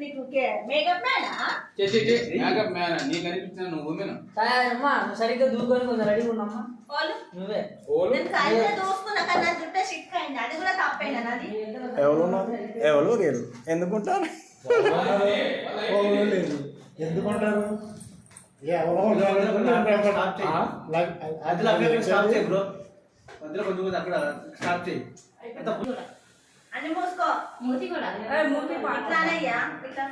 నీకు makeup మ్యానా makeup man నీకు అనిపించిన నువ్వు ఉమెన్ అమ్మా నువ్వు సరిగ్గా దూకొని కొంచెం రెడీగా ఉన్నామ్మా నువ్వే నేను కాలితో దూసుకున్నా కానీ నా జుట్టు షిక్ అయింది అది కూడా తప్పైనా నాది ఎవరు లేరు ఎందుకుంటారు ఎందుకుంటారు అన్ని మూసుకో మూతి కూడా మూతి ఇట్లానయ్యా ఇట్లా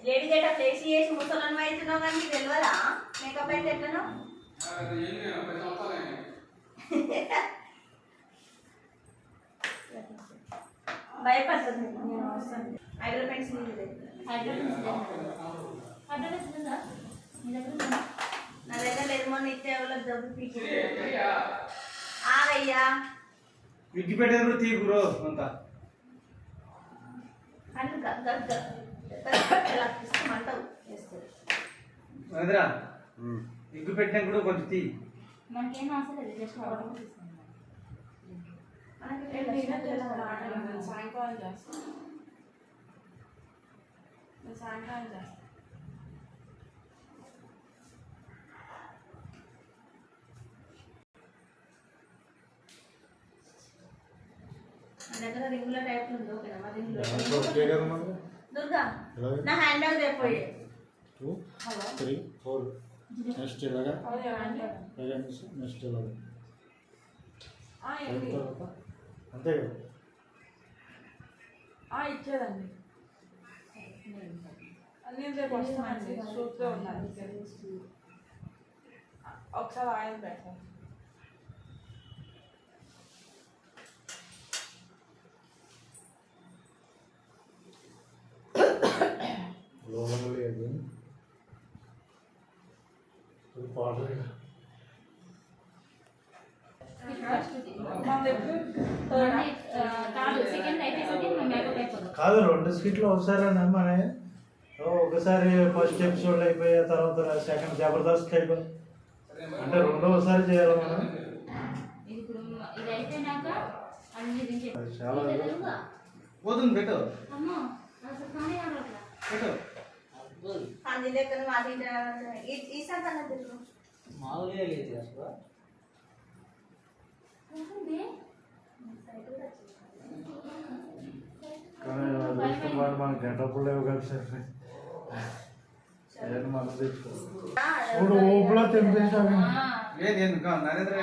లేడీ గేట ఫ్లేసి చేసి ముసలను అవుతున్నావు కానీ నీకు తెలియదా మేకప్ అయితే ఎట్లనో భయపడుతుంది ఐబ్రో పెన్సిల్ నా దగ్గర లేదు మొన్న ఇచ్చే ఎవరికి డబ్బు పీకి ఆగయ్యా విగ్గి పెట్టారు తీ బ్రో అంతా అని మంటవు చేస్తారు అదిరా విగ్గు పెట్టినా కూడా కొంచెం తీ మనకేం అవసరం లేదు జస్ట్ సాయంకాలం చేస్తాను సాయంకాలం చేస్తాను దగ్గర రింగుల టైప్ ఉంది ఓకేనా దుర్గా నా హ్యాండ్ బ్యాగ్ రేపోయే 2 3 4 నెక్స్ట్ ఇలాగా నెక్స్ట్ ఇలాగా అంతే కదా ఇచ్చేదండి అన్నీ రేపు వస్తామండి సూప్లో ఉన్నాను ఒకసారి ఆయిల్ పెడతాను లేదు పాడలేదు కాదు 2 స్కిట్లు ఒకసారి మన ఒకసారి ఫస్ట్ ఎపిసోడ్ అయిపోయా తర్వాత సెకండ్ జబర్దస్త్ అయిపోయి అంటే రెండోసారి చేయాలి మనం చాలా పోతుంది పెట్టు అది లెక్కన మాది ఈ సంతాన తెలుగు మామూలుగా లేదు అసలు కానీ మన గంటప్పుడు లేవు కదా సార్ మనం తెచ్చుకో ఊపులో తెంపేసాను నరేంద్ర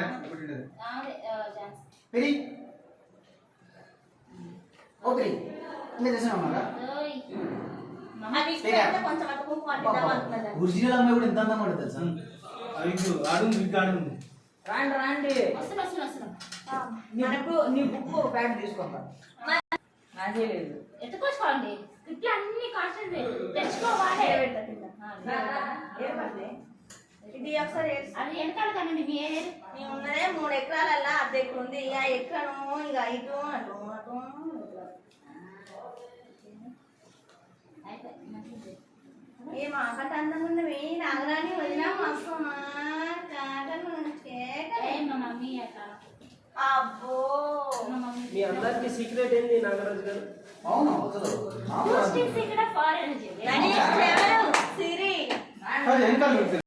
ఒరిజినల్ అమ్మాయి కూడా ఎంత అందం ఉంటుంది తెలుసా రాండి రాండి నీ బుక్ ఒక ప్యాడ్ తీసుకుంటా నాదే లేదు ఎత్తుకోసుకోండి ఇట్లా అన్ని కాస్ట్ తెచ్చుకోవాలి ఇది ఒకసారి అది వెనకాల కదండి మీ ఉన్నదే 3 ఎకరాలల్లా అద్దె ఉంది ఇక ఎక్కను ఇక ఇటు అటు అటు ఏ మాకట అందం ఉన్నవి నాగరాని వదినా మమ్మీ అబ్బో మీ అందరికి సీక్రెట్ ఏంది నాగరాజు గారు అవును ఇక్కడ ఫారెన్ సిరి